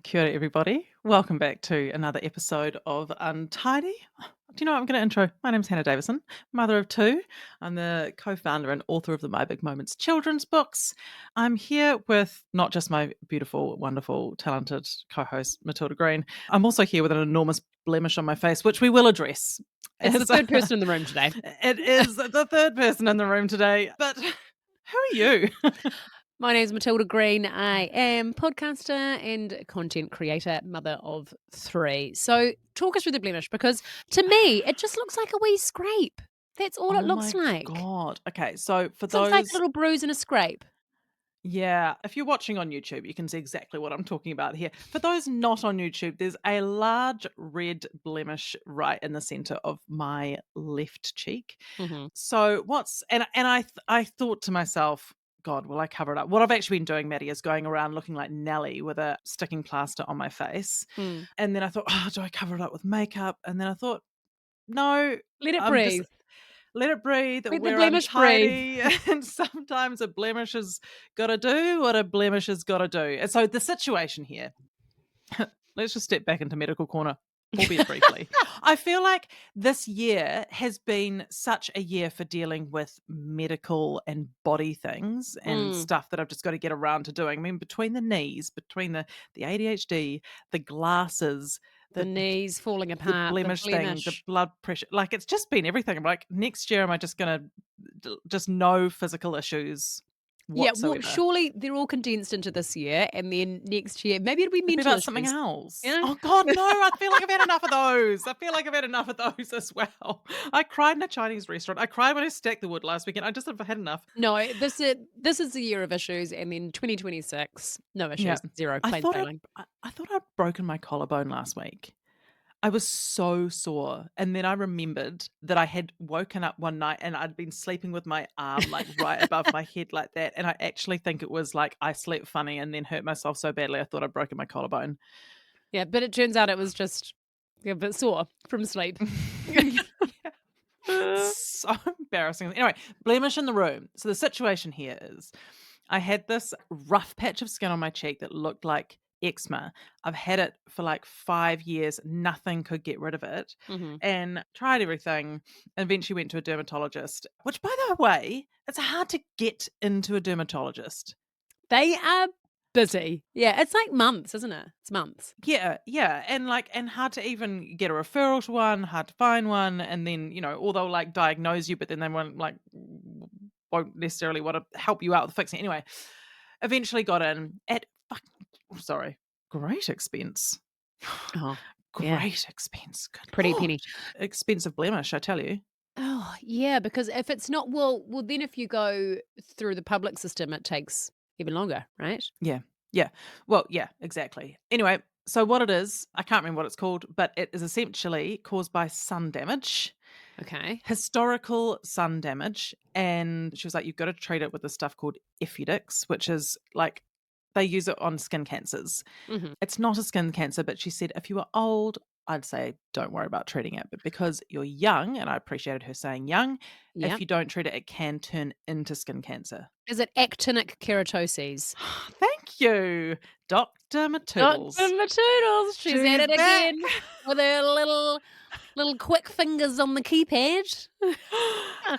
Kia ora, everybody. Welcome back to another episode of Untidy. Do you know what I'm going to intro? My name's Hannah Davison, mother of two. I'm the co-founder and author of the My Big Moments children's books. I'm here with not just my beautiful, wonderful, talented co-host, Matilda Green. I'm also here with an enormous blemish on my face, which we will address. It's the third person in the room today. It is the third person in the room today. But who are you? My name is Matilda Green. I am podcaster and content creator, mother of three. So talk us through the blemish, because to me, it just looks like a wee scrape. That's all it looks like. God. Okay, so for It looks like a those... little bruise and a scrape. Yeah, if you're watching on YouTube, you can see exactly what I'm talking about here. For those not on YouTube, there's a large red blemish right in the center of my left cheek. Mm-hmm. So I thought to myself, God, will I cover it up? What I've actually been doing, Matty, is going around looking like Nelly with a sticking plaster on my face. Mm. And then I thought, oh, do I cover it up with makeup? And then I thought, no, Let it I'm breathe. just... Let it breathe. Let the We're blemish breathe. untidy. And sometimes a blemish has got to do what a blemish has got to do. And so the situation here, let's just step back into medical corner, albeit briefly. I feel like this year has been such a year for dealing with medical and body things and stuff that I've just got to get around to doing. I mean, between the knees, between the ADHD, the glasses, The knees falling the apart, blemish thing, the blood pressure, like it's just been everything. I'm like, next year, am I just gonna just no physical issues Yeah, whatsoever? well, surely they're all condensed into this year, and then next year, maybe it'll be It'd be mental about issues. something else. You know? Oh God, no! I feel like I've had enough of those. I feel like I've had enough of those as well. I cried in a Chinese restaurant. I cried when I stacked the wood last weekend. I just have had enough. No, this is the year of issues, and then 2026, no issues, Yeah, zero, I plain thought sailing. I thought I'd broken my collarbone last week. I was so sore. And then I remembered that I had woken up one night and I'd been sleeping with my arm like right above my head like that. And I actually think it was like I slept funny and then hurt myself so badly I thought I'd broken my collarbone. Yeah, but it turns out it was just a bit sore from sleep. So embarrassing. Anyway, blemish in the room. So the situation here is I had this rough patch of skin on my cheek that looked like eczema. I've had it for like 5 years. Nothing could get rid of it. Mm-hmm. And tried everything. And eventually went to a dermatologist, which, by the way, it's hard to get into a dermatologist. They are busy. Yeah, it's like months, isn't it? It's months. Yeah, yeah. And hard to even get a referral to one, hard to find one. And then, or they'll like diagnose you, but then they won't necessarily want to help you out with fixing it. Anyway, eventually got in at great expense. Oh, Great expense. Good pretty Lord. penny. Expensive blemish, I tell you. Oh, yeah, because if it's not, well, then if you go through the public system, it takes even longer, right? Yeah. Yeah. Well, yeah, exactly. Anyway, so what it is, I can't remember what it's called, but it is essentially caused by sun damage. Okay. Historical sun damage. And she was like, you've got to treat it with this stuff called Effudix, which is like they use it on skin cancers. Mm-hmm. It's not a skin cancer, but she said if you were old, I'd say don't worry about treating it. But because you're young, and I appreciated her saying young, Yeah. if you don't treat it, it can turn into skin cancer. Is it actinic keratoses? Thank you, Dr. Matoodles. Dr. Matoodles. She's at it back. again with her little quick fingers on the keypad.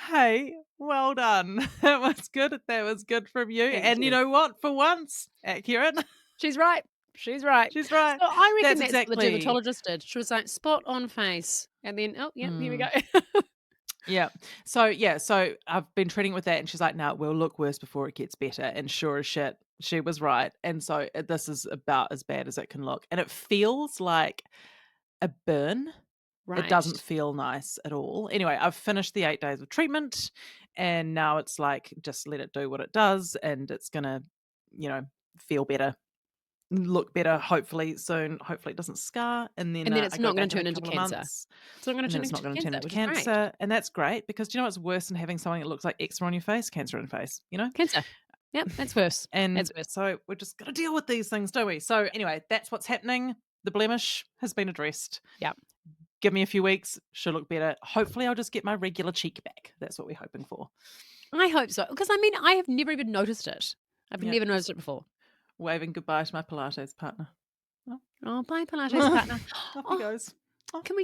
Hey, well done. That was good. That was good from you. Thank And you you. know what? For once, accurate. She's right. She's right. She's right. So I reckon That's that's what the exactly. dermatologist did. She was like, spot on face. And then, oh, yeah, here we go. Yeah. So I've been treating it with that, and she's like, no, it will look worse before it gets better. And sure as shit, she was right. And so this is about as bad as it can look. And it feels like a burn. Right. It doesn't feel nice at all. Anyway, I've finished the 8 days of treatment, and now it's like, just let it do what it does, and it's going to, feel better, look better, hopefully soon. Hopefully it doesn't scar. And then it's I not go going back to in turn a into couple of cancer. months. It's not going to turn It's not going to turn into which is great. cancer. And that's great because do you know what's worse than having something that looks like eczema on your face? Cancer on your face, Cancer. Yep, that's worse. And That's worse. so we're just going to deal with these things, don't we? So anyway, that's what's happening. The blemish has been addressed. Yep. Give me a few weeks, she'll look better. Hopefully I'll just get my regular cheek back. That's what we're hoping for. I hope so. Because, I mean, I have never even noticed it. I've Yeah. never noticed it before. Waving goodbye to my Pilates partner. Oh, bye, Pilates partner. Off he Oh, goes. Oh. can we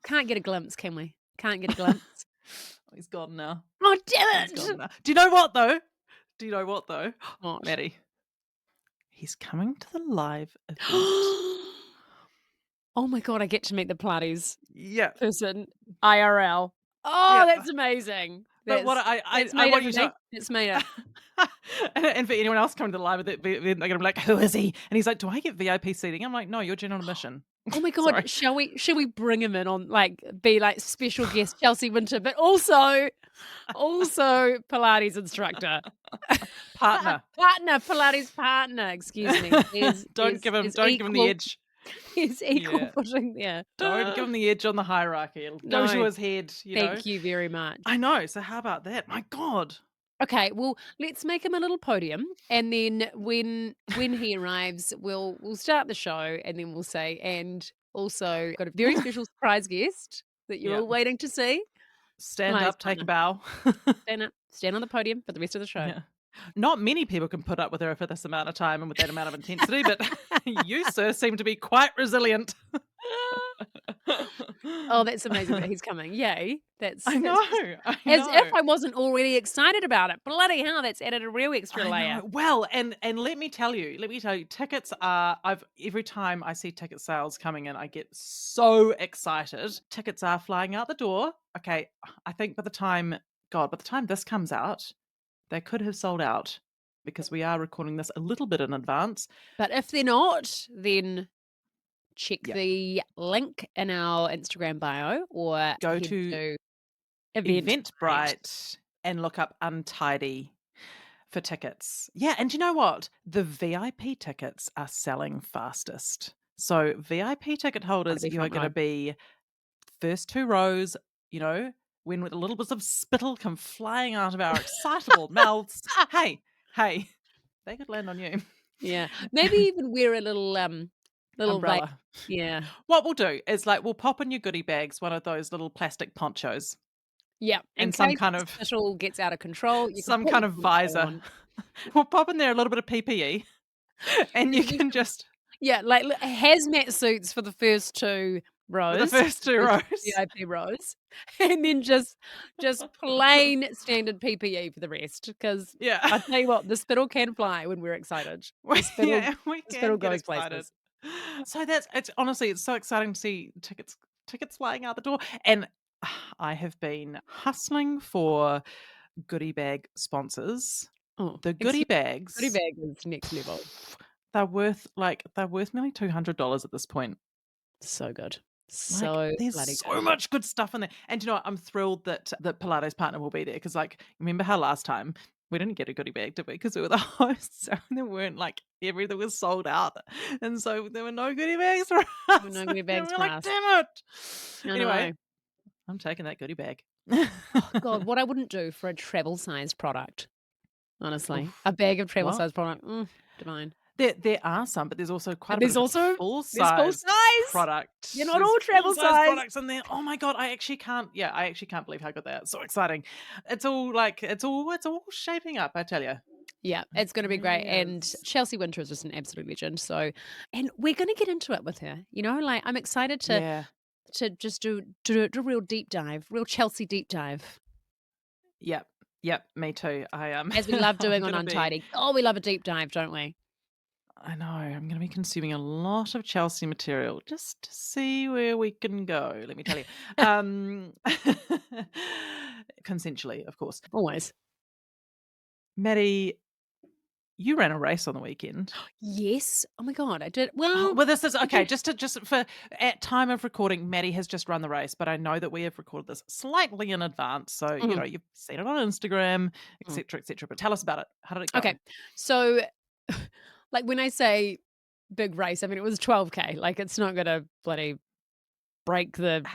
can't get a glimpse, can we? Can't get a glimpse. He's gone now. Oh, damn He's gone it. now. Do you know what though? What? Maddie, he's coming to the live event. Oh my God, I get to meet the Pilates Yeah. person IRL. Oh, Yeah. that's amazing. But what That's I made want it you for me. to It's made it. and for anyone else coming to the live event, they're gonna be like, "Who is he?" And he's like, "Do I get VIP seating?" I'm like, "No, you're general admission." Oh my Sorry. God, should we bring him in on be like special guest Chelsea Winter, but also Pilates instructor. Partner. Pilates partner, excuse me. Don't give him the edge. He's equal Yeah. footing there. Don't give him the edge on the hierarchy. It'll go to No. his head, you know. Thank you very much. I know. So how about that? My God. Okay, well, let's make him a little podium, and then when he arrives, we'll start the show, and then we'll say, and also got a very special surprise guest that you're Yeah. all waiting to see. Stand Pilates up, take a partner. bow. Stand up, stand on the podium for the rest of the show. Yeah. Not many people can put up with her for this amount of time and with that amount of intensity, but you, sir, seem to be quite resilient. Oh, that's amazing that he's coming. Yay. I know. I As know. if I wasn't already excited about it. Bloody hell, that's added a real extra I layer. know. Well, and let me tell you, tickets are every time I see ticket sales coming in, I get so excited. Tickets are flying out the door. Okay, I think by the time this comes out, they could have sold out because we are recording this a little bit in advance. But if they're not, then check Yep. the link in our Instagram bio or Go head to Eventbrite. Eventbrite and look up Untidy for tickets. Yeah, and you know what? The VIP tickets are selling fastest. So VIP ticket holders, be you are front going to row. be first 2 rows, you know, when with a little bit of spittle come flying out of our excitable mouths. Hey, they could land on you. Yeah. Maybe even wear a little Umbrella. Yeah. What we'll do is we'll pop in your goodie bags one of those little plastic ponchos Yeah. In and some case kind the of spittle gets out of control, you can some put kind your of poncho visor. on. We'll pop in there a little bit of PPE and you can just Yeah, like hazmat suits for the first 2 rows. for the first 2 rows. VIP rows. And then just plain standard PPE for the rest. Because Yeah. I tell you what, the spittle can fly when we're excited. The spittle, Yeah, we the spittle can get goes excited. places. So it's honestly, it's so exciting to see tickets flying out the door. And I have been hustling for goodie bag sponsors. Oh, The goodie bags, goodie bag is next level. they're worth nearly $200 at this point. So good. So There's bloody so good. much good stuff in there. And you know what? I'm thrilled that Pilates Partner will be there because remember how last time we didn't get a goodie bag, did we? Because we were the hosts and there weren't everything was sold out. And so there were no goodie bags for us. There were no goodie bags and we're for like, us. damn it. I Anyway, know. I'm taking that goodie bag. Oh, God, what I wouldn't do for a travel-sized product, honestly. Oof. A bag of What? travel-sized product, divine. There are some, but there's also quite a There's bit of also full there's full size size. product. They're not There's all travel full-size size. products in there. Oh my God, I actually can't believe how good they are. It's so exciting. It's all shaping up, I tell you. Yeah, it's going to be great. Really And is. Chelsea Winter is just an absolute legend. So, and we're going to get into it with her. You know, I'm excited to just do a real deep dive, real Chelsea deep dive. Yep, me too. I am. As we love doing on Untidy. Oh, we love a deep dive, don't we? I know. I'm going to be consuming a lot of Chelsea material just to see where we can go, let me tell you. Consensually, of course. Always. Matty, you ran a race on the weekend. Yes. Oh my God, I did. Well, Oh, well, this is okay. Just for at time of recording, Matty has just run the race, but I know that we have recorded this slightly in advance, so you know you've seen it on Instagram, etc., etc. But tell us about it. How did it go? Okay, so when I say big race, I mean it was 12K. It's not gonna bloody break the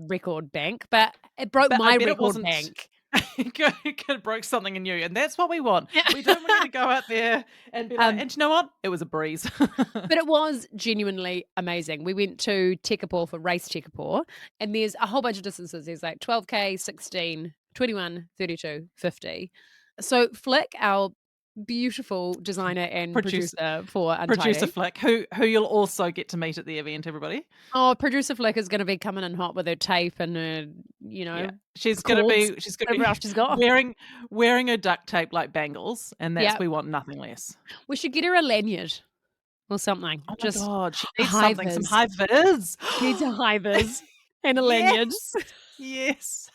record bank, but it broke my record bank. It could have broke something in you, and that's what we want. We don't want you to go out there and be like, and you know what? It was a breeze. But it was genuinely amazing. We went to Tekapō for Race Tekapō, and there's a whole bunch of distances. There's 12K, 16, 21, 32, 50. So Flick, our beautiful designer and Produce producer for Producer Untidy. Flick, who you'll also get to meet at the event, everybody. Oh, producer Flick is going to be coming in hot with her tape and her, Yeah. the cords, She's gonna whatever be else she's got. wearing her duct tape like bangles, and that's Yeah, we want nothing less. we should get her a lanyard or something. Oh my Just god, she a needs high something, some vis. high vis. She needs a high vis and a lanyard. Yes. Yes.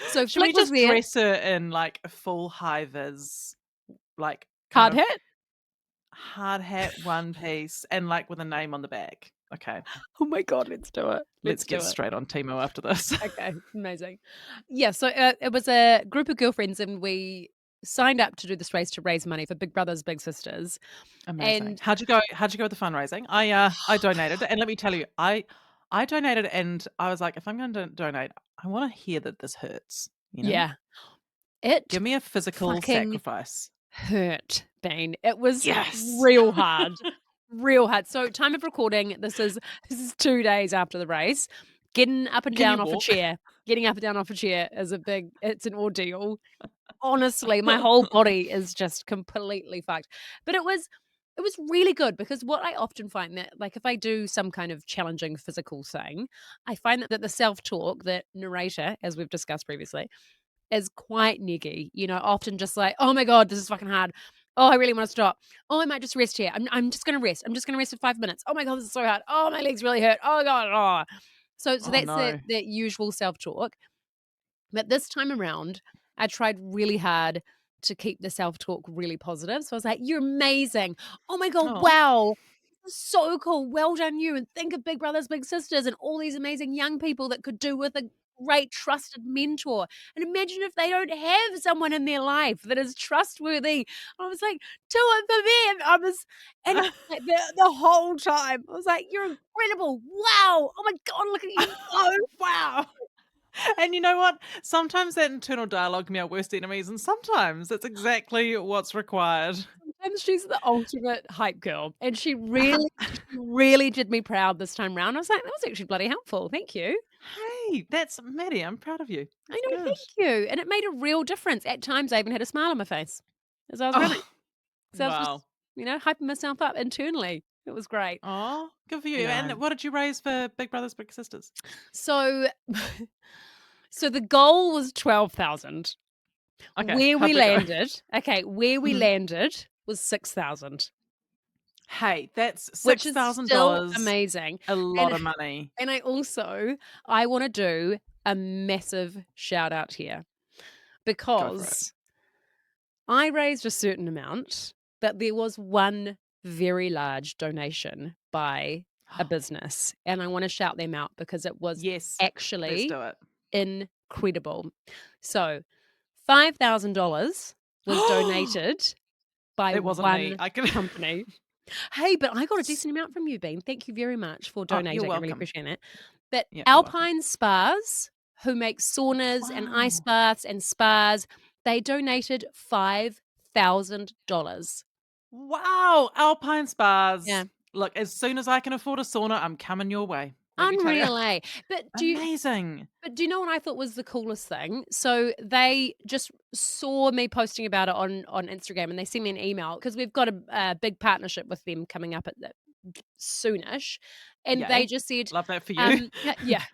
So Should we Flick was just there. dress her in, like, a full high vis, like, kind Hard of hit. hard hat, one piece, and, like, with a name on the back? Okay, Oh my God, let's do it. let's Let's do get it. straight on Timo after this. Okay, amazing. Yeah, so it was a group of girlfriends, and we signed up to do this race to raise money for Big Brothers Big Sisters. Amazing. And How'd you go with the fundraising? I donated, and let me tell you, I donated, and I was like, "If I'm gonna donate, I wanna hear that this hurts," you know? yeah, it Give me a physical fucking sacrifice. hurt, Bean. It was Yes! real hard. Real hard. So time of recording, this is 2 days after the race. Getting up and Can you down off a walk? chair. Getting up and down off a chair it's an ordeal. Honestly, my whole body is just completely fucked. But it was really good because what I often find that, like, if I do some kind of challenging physical thing, I find that the self-talk, that narrator, as we've discussed previously, is quite niggy, often just like, "Oh my God, this is fucking hard. Oh, I really want to stop. Oh, I might just rest here. I'm just gonna rest. I'm just gonna rest for 5 minutes. Oh my God, this is so hard. Oh, my legs really hurt. Oh God, oh." So Oh, that's the no. the usual self-talk. But this time around, I tried really hard to keep the self-talk really positive. So I was like, "You're amazing. Oh my God, Oh. wow. This is so cool. Well done you. And think of Big Brothers Big Sisters and all these amazing young people that could do with a great trusted mentor. And imagine if they don't have someone in their life that is trustworthy." I was like, "Do it for them." And I was like, the whole time, I was like, "You're incredible. Wow. Oh my God, look at you go. Wow. And you know what? Sometimes that internal dialogue can be our worst enemies, and sometimes it's exactly what's required. Sometimes she's the ultimate hype girl, and she really did me proud this time round. I was like, "That was actually bloody helpful. Thank you." Hey, that's Maddie, I'm proud of you. I That's know, good. thank you. And it made a real difference. At times, I even had a smile on my face as I was running. Oh, So I was just, wow. hyping myself up internally. It was great. Oh, good for I you. And know. what did you raise for Big Brothers Big Sisters? So, so the goal was 12,000. Okay, Where we how'd that go? landed, where we Mhm. landed was 6,000, Hey, that's which is still $6,000, amazing. a lot And of money. And I wanna do a massive shout out here Go for it. because I raised a certain amount, but there was one very large donation by a business, and I wanna shout them out because it was Yes, let's actually do it. incredible. So, $5,000 was donated by It wasn't me. one I can company. Hey, but I got a decent amount from you, Bean. Thank you very much for Oh, you're donating. I really welcome. appreciate it. But Yeah, you're welcome. Alpine Spas, who make saunas and ice Wow. baths and spas, they donated $5,000. Wow, Alpine Yeah. spas. Look, as soon as I can afford a sauna, I'm coming your way. Let me tell you. Unreal, eh? But do you Amazing. But do you know what I thought was the coolest thing? So they just saw me posting about it on Instagram, and they sent me an email because we've got a big partnership with them coming up at the soonish, and they Yay. just said, Love that for you.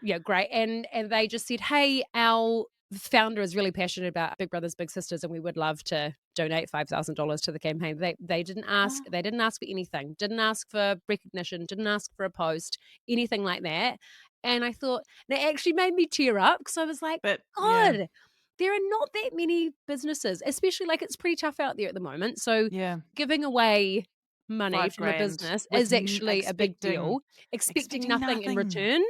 yeah, great, and they just said, "Hey, our founder is really passionate about Big Brothers Big Sisters, and we would love to donate $5,000 to the campaign." They didn't ask. Oh, They didn't ask for anything. Didn't ask for recognition. Didn't ask for a post. Anything like that. And I thought, and it actually made me tear up because I was like, but yeah, God, there are not that many businesses, especially, like, it's pretty tough out there at the moment. So yeah. giving away money 5 from a grand business with is actually a big deal. Expecting expecting nothing in nothing. return,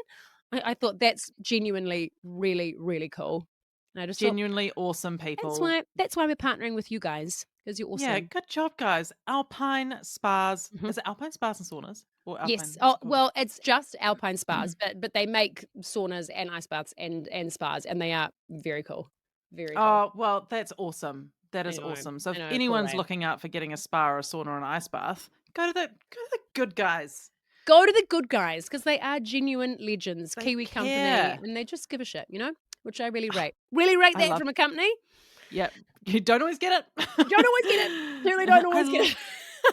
I thought that's genuinely really, really cool. And I just thought Genuinely awesome that's people. why that's why we're partnering with you guys because you're Yeah, awesome. good job, guys. Alpine spas. Mhm. Is it Alpine spas and saunas? Or Yes. Alpine, what's Oh, it called? well, it's just Alpine spas, but they make saunas and ice baths and spas, and they are very cool. Very cool. Oh, well, that's awesome. That I is know. awesome. So I if know. Cool, anyone's eh? looking out for getting a spa or a sauna or an ice bath, go to the good guys. Go to the good guys because they are genuine legends, They Kiwi company, care. and they just give a shit, which I really rate. Really rate I that love from a company. Yep. You don't always get it. Don't always get it. Clearly don't always get it.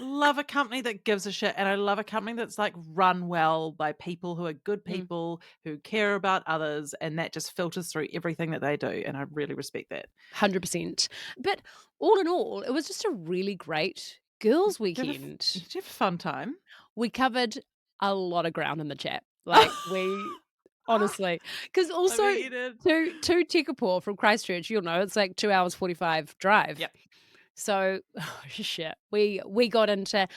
Love a company that gives a shit, and I love a company that's like run well by people who are good people who care about others, and that just filters through everything that they do, and I really respect that. 100%. But all in all, it was just a really great girls' weekend. Did you have a fun time? We covered a lot of ground in the chat. Like honestly, because also bet you did. to Tekapō from Christchurch, you'll know it's like 2 hours 45 drive. Yep. So shit, we got into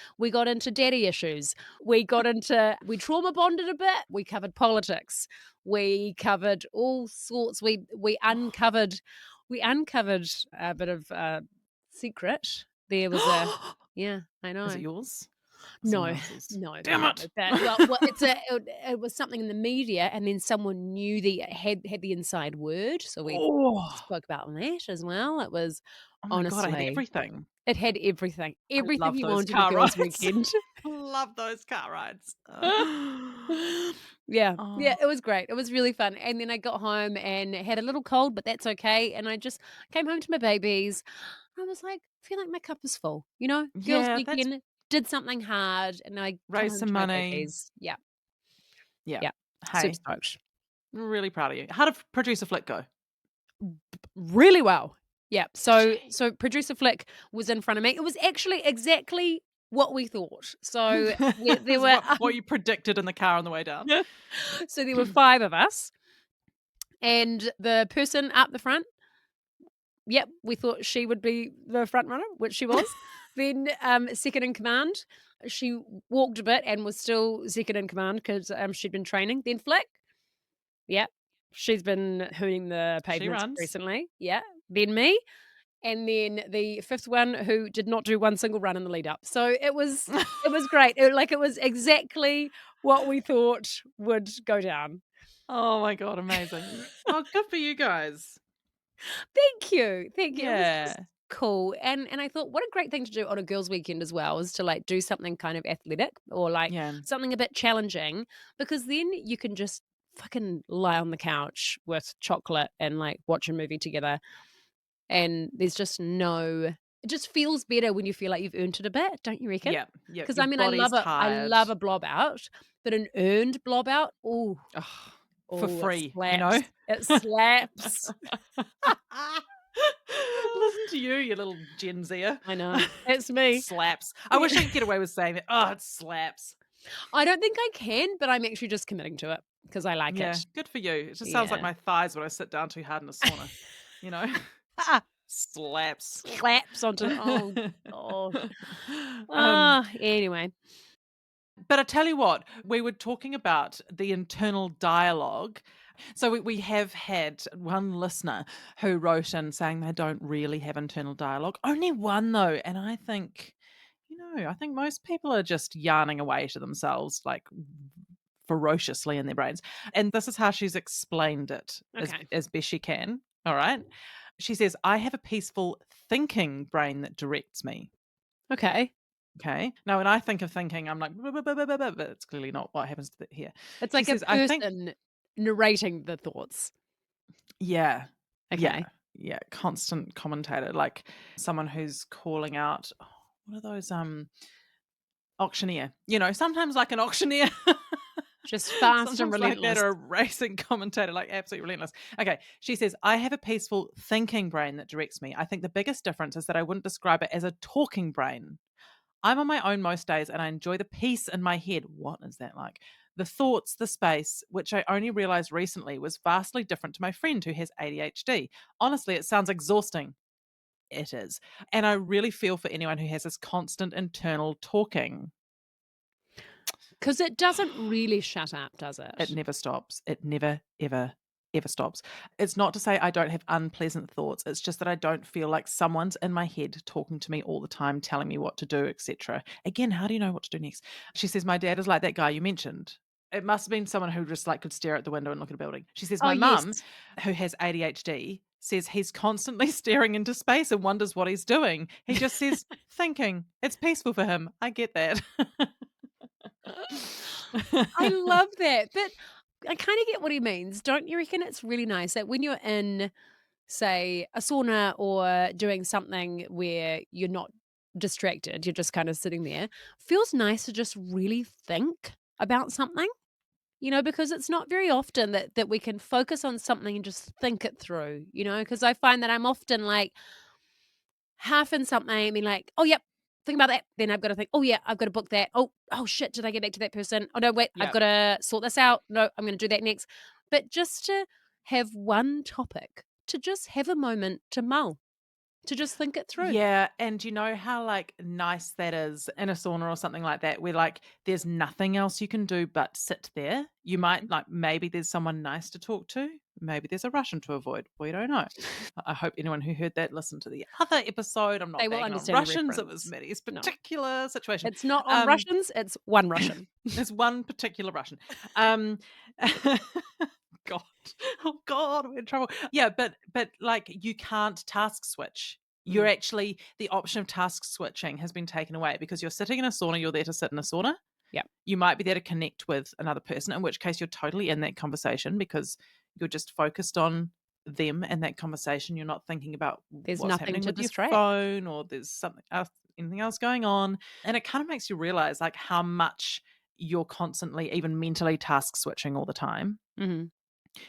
daddy issues. We trauma bonded a bit. We covered politics. We covered all sorts. We uncovered a bit of secret. There was a yeah, I know. Is it yours? No, Someone else's? no. Damn it. Well, it was something in the media, and then someone knew had the inside word, so we spoke about that as well. It was Oh my God, I had honestly, everything. it had everything I love you those wanted car a girls' rides. weekend. Love those car rides. Yeah, Oh. it was great. It was really fun. And then I got home and had a little cold, but that's okay. And I just came home to my babies. I was like, I feel like my cup is full. Girls' Yeah, that's weekend, did something hard, and I come raise home some to my money. babies. Yeah, Yeah. super Hey, stoked. really proud of you. How did Producer Flick go? Really well. Yeah. So producer Flick was in front of me. It was actually exactly what we thought. So there Is were what you predicted in the car on the way down. so there were 5 of us, and the person up the front. Yep, we thought she would be the front runner, which she was. Then second in command, she walked a bit and was still second in command because she'd been training. Then Flick, yeah, she's been hooning the She pavements runs. recently. Yeah. Then me. And then the 5th one who did not do one single run in the lead up. So it was great. It was exactly what we thought would go down. Oh my God, amazing. Oh, good for you guys. Thank you. Thank you. It was Yeah. just cool. And I thought what a great thing to do on a girls' weekend as well is to like do something kind of athletic or like Yeah. something a bit challenging, because then you can just fucking lie on the couch with chocolate and like watch a movie together. And there's just it just feels better when you feel like you've earned it a bit, don't you reckon? Yeah. Yeah. Because Your I mean, body's I tired. love a blob out, but an earned blob out, Ugh, for it free, slaps. It slaps. Listen to you little Gen Zer. I know. It's me. Slaps. I wish I could get away with saying that. Oh, it slaps. I don't think I can, but I'm actually just committing to it because I like Yeah, it. good for you. It just sounds like Yeah. my thighs when I sit down too hard in a sauna. Slaps. Slaps onto oh god. Anyway. But I tell you what, we were talking about the internal dialogue. So we have had one listener who wrote in saying they don't really have internal dialogue. Only one though, and I think, I think most people are just yarning away to themselves like ferociously in their brains. And this is how she's explained it Okay. as best she can. All right. She says, I have a peaceful thinking brain that directs me. Okay. Okay. Now, when I think of thinking, I'm like, but it's clearly not what happens here. It's She like a says, I think, person narrating the thoughts. yeah, Okay. yeah, constant commentator, like someone who's calling out, what are those, auctioneer, sometimes like an auctioneer. Just fast and Sometimes like that, relentless. or a racing commentator, like absolutely relentless. Okay, she says, I have a peaceful thinking brain that directs me. I think the biggest difference is that I wouldn't describe it as a talking brain. I'm on my own most days and I enjoy the peace in my head. What is that like? The thoughts, the space, which I only realized recently was vastly different to my friend who has ADHD. Honestly, it sounds exhausting. It is. And I really feel for anyone who has this constant internal talking. Because it doesn't really shut up, does it? It never stops. It never, ever, ever stops. It's not to say I don't have unpleasant thoughts. It's just that I don't feel like someone's in my head talking to me all the time, telling me what to do, etc. Again, how do you know what to do next? She says, my dad is like that guy you mentioned. It must have been someone who just like could stare at the window and look at a building. She says, my mum, yes. who has ADHD, says he's constantly staring into space and wonders what he's doing. He just says, thinking. It's peaceful for him. I get that. I love that. But I kind of get what he means. Don't you reckon it's really nice that when you're in say, a sauna or doing something where you're not distracted, you're just kind of sitting there, feels nice to just really think about something. Because it's not very often that we can focus on something and just think it through, because I find that I'm often like half in something and being like, oh yep, think about that. Then I've got to think, oh yeah, I've got to book that. Oh shit, did I get back to that person? Oh no, wait, I've Yeah. got to sort this out. No, I'm gonna do that next. But just to have one topic, to just have a moment to mull, to just think it through. Yeah, and you know how, like, nice that is in a sauna or something like that, where, like, there's nothing else you can do but sit there. You might like, maybe there's someone nice to talk to, maybe there's a Russian to avoid, we don't know. I hope anyone who heard that listened to the other episode. I'm not They will bagging on understand the Russians, it was reference. Matty's No. particular situation. It's not on Um, Russians, it's one Russian. there's one particular Russian. Um God. Oh God, we're in trouble. Yeah, but like you can't task switch. You're Mm. actually the option of task switching has been taken away because you're sitting in a sauna, you're there to sit in a sauna. Yeah. You might be there to connect with another person, in which case you're totally in that conversation because you're just focused on them and that conversation. You're not thinking about There's what's nothing happening to with your distract. phone or there's something else, anything else going on. And it kind of makes you realize like how much you're constantly, even mentally task switching all the time. Mhm.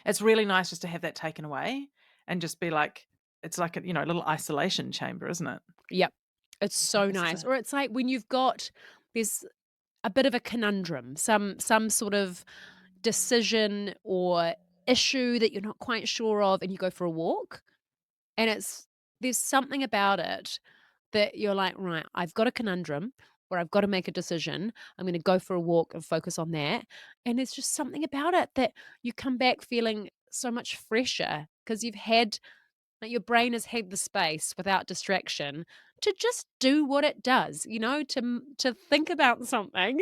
It's really nice just to have that taken away and just be like it's like a, little isolation chamber, isn't it? Yep. It's It's like so this is nice. a Or it's like when you've got there's a bit of a conundrum, some sort of decision or issue that you're not quite sure of, and you go for a walk, and there's something about it that you're like, "Right, I've got a conundrum or I've got to make a decision. I'm gonna go for a walk and focus on that." And there's just something about it that you come back feeling so much fresher because 'cause you've had like, your brain has had the space without distraction to just do what it does, to think about something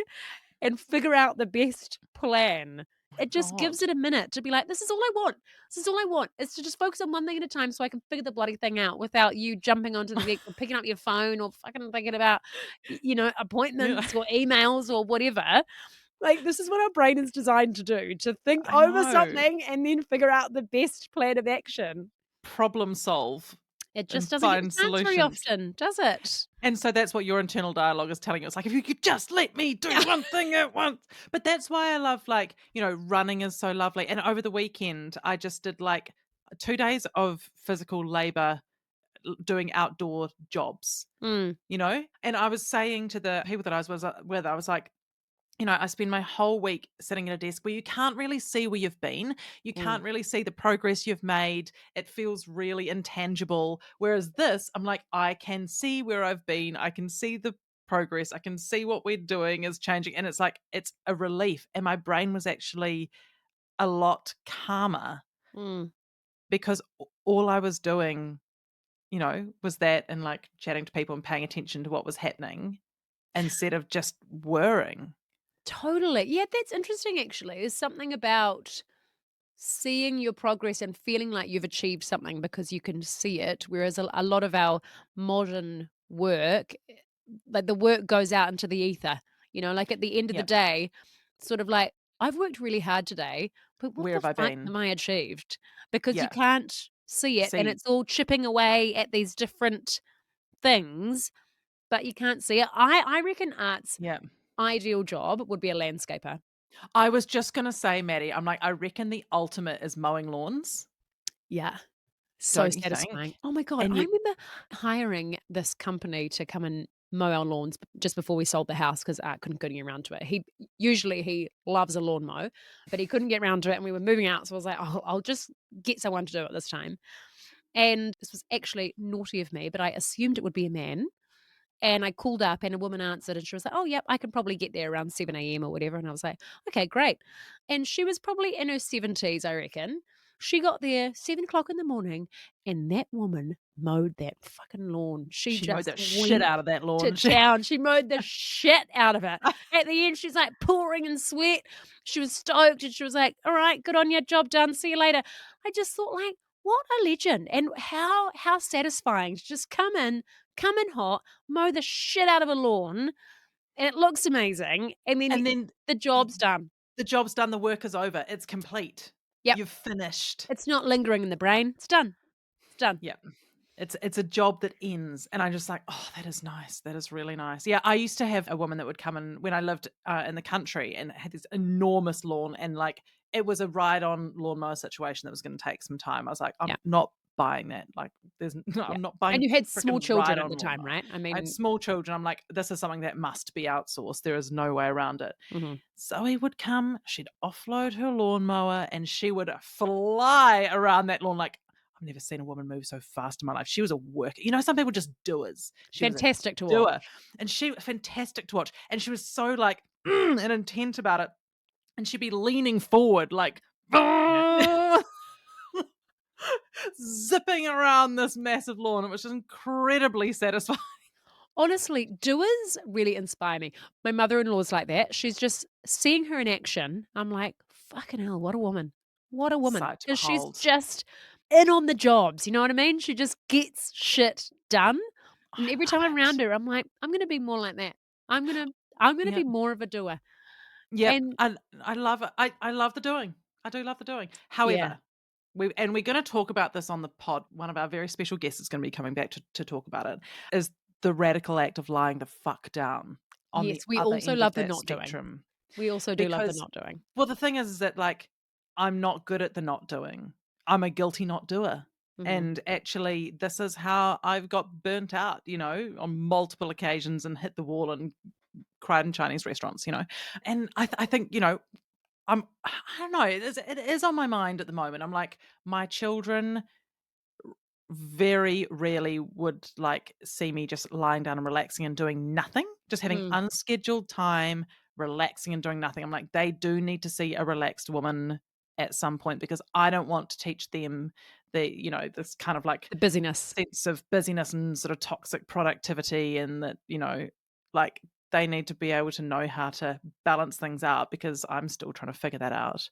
and figure out the best plan. oh my It just gives god. it a minute to be like, "This is all I want. This is all I want, is to just focus on one thing at a time so I can figure the bloody thing out without you jumping onto the Vic or picking up your phone or fucking thinking about, Yeah, appointments or emails or whatever." Like, this is what our brain is designed to do, to think I over know. something and then figure out the best plan of action. Problem solve It and just doesn't get the find chance very solutions. often, does it? And so that's what your internal dialogue is telling you. It's like, if you could just let me do one thing at once. But that's why I love, like, running is so lovely. And over the weekend, I just did like 2 days of physical labor doing outdoor jobs, Mm, And I was saying to the people that I was with, I was like, I spend my whole week sitting at a desk where you can't really see where you've been. You mm, can't really see the progress you've made. It feels really intangible. Whereas this, I'm like, I can see where I've been. I can see the progress. I can see what we're doing is changing. And it's like, it's a relief. And my brain was actually a lot calmer mm. because all I was doing, was that and like chatting to people and paying attention to what was happening instead of just worrying. Totally. Yeah, that's interesting actually. There's something about seeing your progress and feeling like you've achieved something because you can see it, whereas a lot of our modern work, like the work goes out into the ether, like at the end of the Yeah. day, sort of like, I've worked really hard today, but what Where the have I fuck been? am I achieved? Because you Yeah. can't see it and See, it's all chipping away at these different things, but you can't see it. I reckon art's yeah. ideal job would be a landscaper. I was just gonna say, Maddie, I'm like, I reckon the ultimate is mowing lawns, Yeah. So don't you satisfying. think? Oh my god, And I you remember hiring this company to come and mow our lawns just before we sold the house because Art couldn't get around to it. He loves a lawn mow, but he couldn't get around to it, and we were moving out, so I was like, "Oh, I'll just get someone to do it this time." And this was actually naughty of me, but I assumed it would be a man. And I called up and a woman answered and she was like, "Oh, yep, I can probably get there around 7 a.m. or whatever." And I was like, "Okay, great." And she was probably in her 70s, I reckon. She got there 7 o'clock in the morning and that woman mowed that fucking lawn. She she mowed just the shit went out of that to lawn. town. She mowed the shit out of it. At the end, she's like pouring in sweat. She was stoked and she was like, "All right, good on you, job done. See you later." I just thought, like, what a legend. And how satisfying to just come in hot, mow the shit out of a lawn, and it looks amazing, and then And then the y job's done. the job's done, the work is over, it's complete. Yep. You've finished. It's not lingering in the brain. It's done. Done. Yeah. It's a job that ends, and I'm just like, oh, that is nice. That is really nice. Yeah, I used to have a woman that would come in when I lived in the country and had this enormous lawn, and like it was a ride-on lawnmower situation that was going to take some time. I was like, I'm Yeah. not buying that. Like, Yeah. I'm not And buying you had small freaking children at ride-on the time, lawnmower. right? I I had mean, small children. I'm like, this is something that must be outsourced. There is no way around it. mhm. Zoe would come, she'd offload her lawnmower, and she would fly around that lawn like I've never seen a woman move so fast in my life. She was a worker. You know, some people are just doers. She was a Fantastic to watch. doer. And she fantastic to watch. And she was so like and intent about it. And she'd be leaning forward, like Yeah. zipping around this massive lawn. It was just incredibly satisfying. Honestly, doers really inspire me. My mother-in-law's like that. She's just seeing her in action. I'm like, fucking hell, what a woman. What a woman. Sight to Because she's behold. just in on the jobs. You know what I mean? She just gets shit done. And I every time love I'm it. around her, I'm like, I'm gonna be more like that. I'm gonna Yeah. be more of a doer. Yep. And I love it. I love the doing. I do love the doing. yeah, However, we're going to talk about this on the pod. One of our very special guests is going to be coming back to talk about it. Is the radical act of lying the fuck down on yes, the we other also end of love the that not doing. spectrum? We also do love the Because, not doing. well, the thing is that like I'm not good at the not doing. I'm a guilty not doer. Mhm. And actually, this is how I've got burnt out, you know, on multiple occasions and hit the wall and cried in Chinese restaurants, you know. And I think, you know, I don't know, it is on my mind at the moment. I'm like, my children very rarely would like see me just lying down and relaxing and doing nothing, just having Mm. unscheduled time, relaxing and doing nothing. I'm like, they do need to see a relaxed woman at some point because I don't want to teach them you know, this kind of like The busyness. sense of busyness and sort of toxic productivity and that, you know, like they need to be able to know how to balance things out because I'm still trying to figure that out.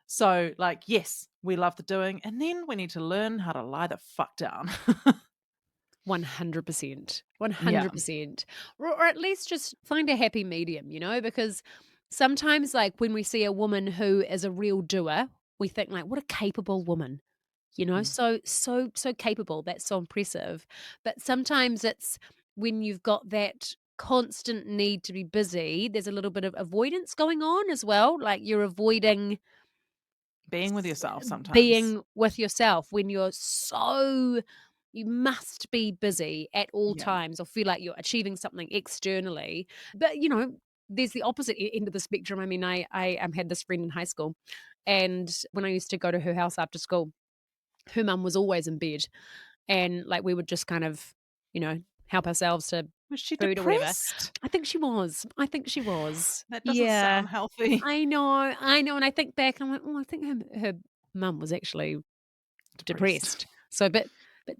So, like, yes, we love the doing, and then we need to learn how to lie the fuck down. 100%. Yeah. 100%. Or at least just find a happy medium, you know, because sometimes, like, when we see a woman who is a real doer, we think, like, what a capable woman, you know, Mm. so capable. That's so impressive. But sometimes it's when you've got that constant need to be busy, there's a little bit of avoidance going on as well. Like, you're avoiding Being with yourself sometimes. being with yourself when you must be busy at all Yeah. times or feel like you're achieving something externally. But, you know, there's the opposite end of the spectrum. I mean, I had this friend in high school, and when I used to go to her house after school, her mum was always in bed, and like we would just kind of, you know, help ourselves to Was she food or whatever. depressed? I think she was. I think she was. That doesn't Yeah. sound healthy. I know, and I think back, I'm like, "Oh, I think her mum was actually Depressed. depressed." So a bit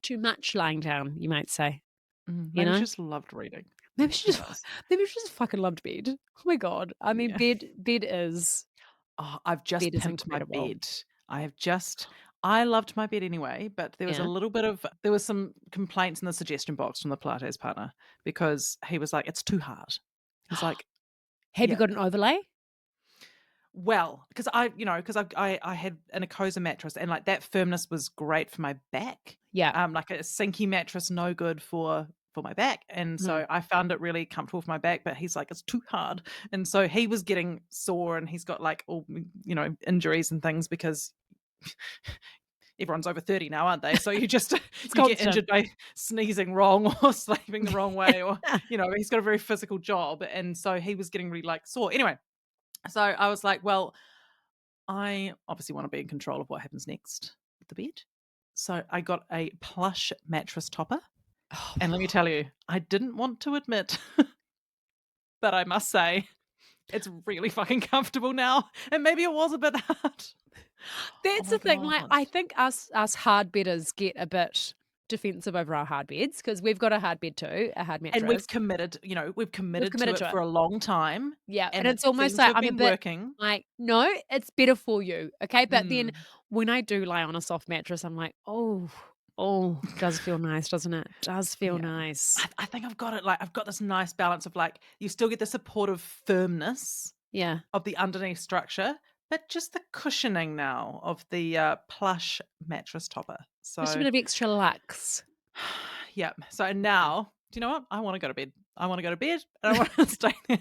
too much lying down, you might say, you Maybe she know? just loved reading. Maybe she Who just knows? maybe she just fucking loved bed. Oh my god. I mean, Yeah. bed is Oh, I've just pimped my incredible. bed. I loved my bed anyway, but Yeah. there was some complaints in the suggestion box from the Pilates partner because he was like, it's too hard. He's like, Have you yeah. got an overlay? Well, because I had an Ecosa mattress and like that firmness was great for my back. Yeah. Like a sinky mattress, no good for my back. And Mhm. so I found it really comfortable for my back, but he's like, it's too hard. And so he was getting sore and he's got like all, you know, injuries and things because everyone's over 30 now, aren't they? So It's you get constant. injured by sneezing wrong or sleeping the wrong way or, you know, he's got a very physical job. And so he was getting really like sore. Anyway, so I was like, well, I obviously want to be in control of what happens next with the bed. So I got a plush mattress topper. Oh my And let me god. tell you, I didn't want to admit, but I must say, it's really fucking comfortable now. And maybe it was a bit hard. Oh That's my the thing, like, God. I think us hard bedders get a bit defensive over our hard beds because 'cause we've got a hard bed too, a hard And we've mattress. committed, you know, we've We've committed to committed it to it. for a long time Yeah, and and it it's almost seems to like have I'm a been bit working. like, "No, it's better for you." Okay, but then Mm, when I do lie on a soft mattress, I'm like, "Oh, oh, does feel nice, doesn't it? Does feel yeah. nice." I think I've got it. Like, I've got this nice balance of like, you still get the supportive firmness Yeah. of the underneath structure, but just the cushioning now of the plush mattress topper. Just a So bit of extra luxe. yeah. So now, do you know what? I want to go to bed. I want to go to bed and I want to stay there.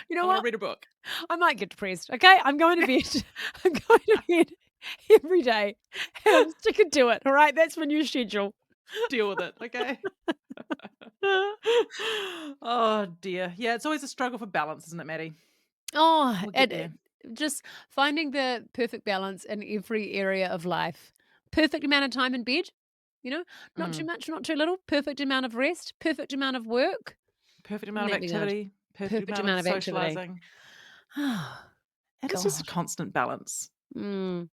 You I know want to what? read a book. I might get depressed. Okay, I'm going to bed. I'm going to bed every day, and I'm sticking to it. All right, that's my new schedule. Deal with it, okay? Oh dear. Yeah, it's always a struggle for balance, isn't it, Maddie? Oh, We'll get and there. just finding the perfect balance in every area of life. Perfect amount of time in bed, not too Mm. much, not too little. Perfect amount of rest, perfect amount of work. Perfect amount Wouldn't of that be good? activity, perfect Perfect amount of amount of activity. socializing. Oh, And it's just a God. constant balance. Mm.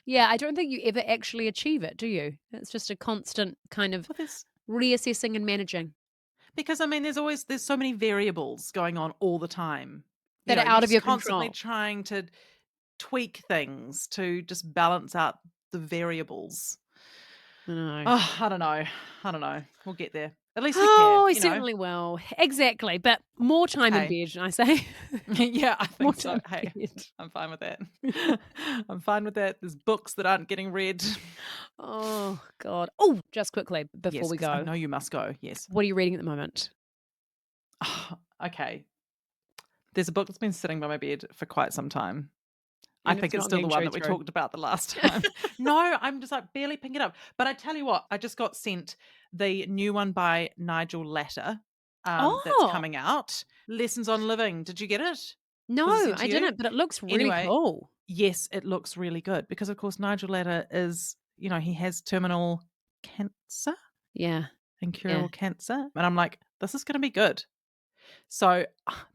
Yeah, I don't think you ever actually achieve it, do you? It's just a constant kind of Well, there's reassessing and managing because I mean there's so many variables going on all the time. that are You're out of just your constantly control. trying to tweak things to just balance out the variables. I know. Oh, I don't know. I don't know. We'll get there. At least we care, Oh, we certainly will. Exactly. But more time in Hey. bed, I say. Yeah, I More think so. time Hey, in bed. I'm fine with that. I'm fine with that. There's books that aren't getting read. Oh, God. Oh, just quickly before Yes, we because I go, know you must go. Yes. what are you reading at the moment? Okay. There's a book that's been sitting by my bed for quite some time. I And think it's it's not still the getting one chewed that we through. talked about the last time. No, I'm just like barely picking it up. But I tell you what, I just got sent the new one by Nigel Latter that's Oh, coming out. Lessons on Living. Did you get it? Was it no, sent to I you? didn't, but it looks really Anyway, cool. yes, it looks really good because, of course, Nigel Latter is, he has terminal cancer, Yeah, yeah. incurable cancer. And I'm like, this is going to be good. So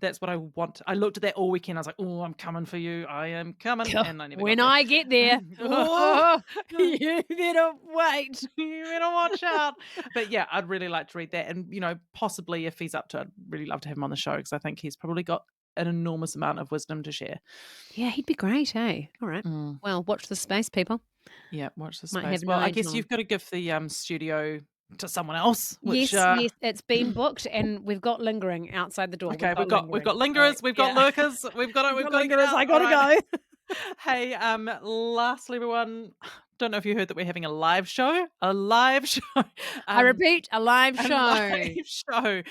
that's what I want. I looked at that all weekend. I was like, oh, I'm coming for you. I am coming. And I never got When there. I get there, Oh, you better wait. you better watch out. But yeah, I'd really like to read that. And, possibly if he's up to it, I'd really love to have him on the show because I think he's probably got an enormous amount of wisdom to share. Yeah, he'd be great, hey? All right. Mm. Well, watch the space, people. Yeah, watch the Might space. have Well, I guess Nigel on. you've got to give the studio to someone else, which Yes, yes, it's been booked, and we've got lingering outside the door. We've okay, got we've lingering. got So, lingerers, we've got yeah. lurkers, we've got to We've got get lingerers. out. I All gotta right. go. Hey, lastly, everyone, don't know if you heard that we're having a live show. A live show. I Um, repeat, a live a show. live show.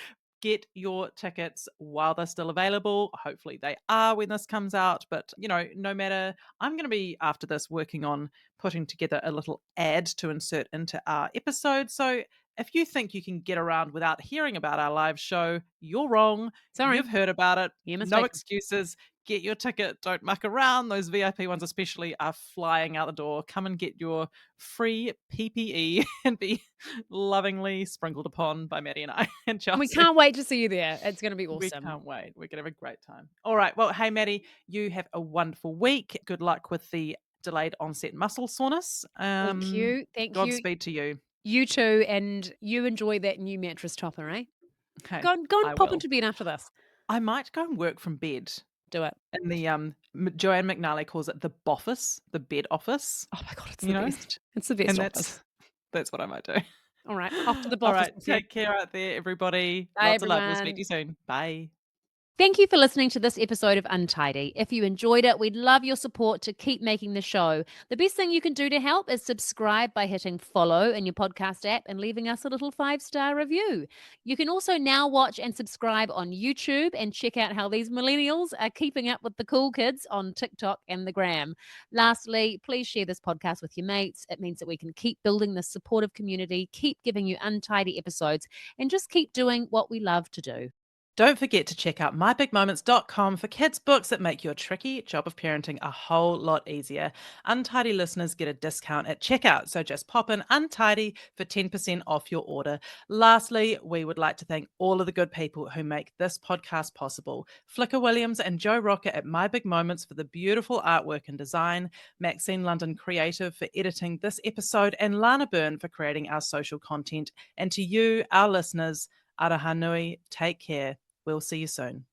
Get your tickets while they're still available. Hopefully they are when this comes out. But, no matter, I'm going to be after this working on putting together a little ad to insert into our episode. So if you think you can get around without hearing about our live show, you're wrong. Sorry, You've heard about it. you're No mistaken. excuses. Get your ticket. Don't muck around. Those VIP ones, especially, are flying out the door. Come and get your free PPE and be lovingly sprinkled upon by Matty and I and And we Chelsea. can't wait to see you there. It's going to be We awesome. can't wait. We're going to have a great time. All right. Well, hey, Matty, you have a wonderful week. Good luck with the delayed onset muscle soreness. Thank you. Thank you. Godspeed to you. You too. And you enjoy that new mattress topper, eh? Okay. Go and I pop will. into bed after this. I might go and work from bed. Do it. And the Joanne McNally calls it the boffice, the bed office, Oh my God, it's you the know? best. It's the best And office. that's what I might do. All right. Off to the All office right. with you. Take care out there, everybody. Bye, Lots of love. We'll speak to everyone. you soon. Bye. Thank you for listening to this episode of Untidy. If you enjoyed it, we'd love your support to keep making the show. The best thing you can do to help is subscribe by hitting follow in your podcast app and leaving us a little 5-star review. You can also now watch and subscribe on YouTube and check out how these millennials are keeping up with the cool kids on TikTok and the gram. Lastly, please share this podcast with your mates. It means that we can keep building this supportive community, keep giving you untidy episodes, and just keep doing what we love to do. Don't forget to check out mybigmoments.com for kids' books that make your tricky job of parenting a whole lot easier. Untidy listeners get a discount at checkout, so just pop in Untidy for 10% off your order. Lastly, we would like to thank all of the good people who make this podcast possible. Flicker Williams and Joe Rocker at My Big Moments for the beautiful artwork and design, Maxine London Creative for editing this episode, and Lana Byrne for creating our social content. And to you, our listeners, Araha nui, take care. We'll see you soon.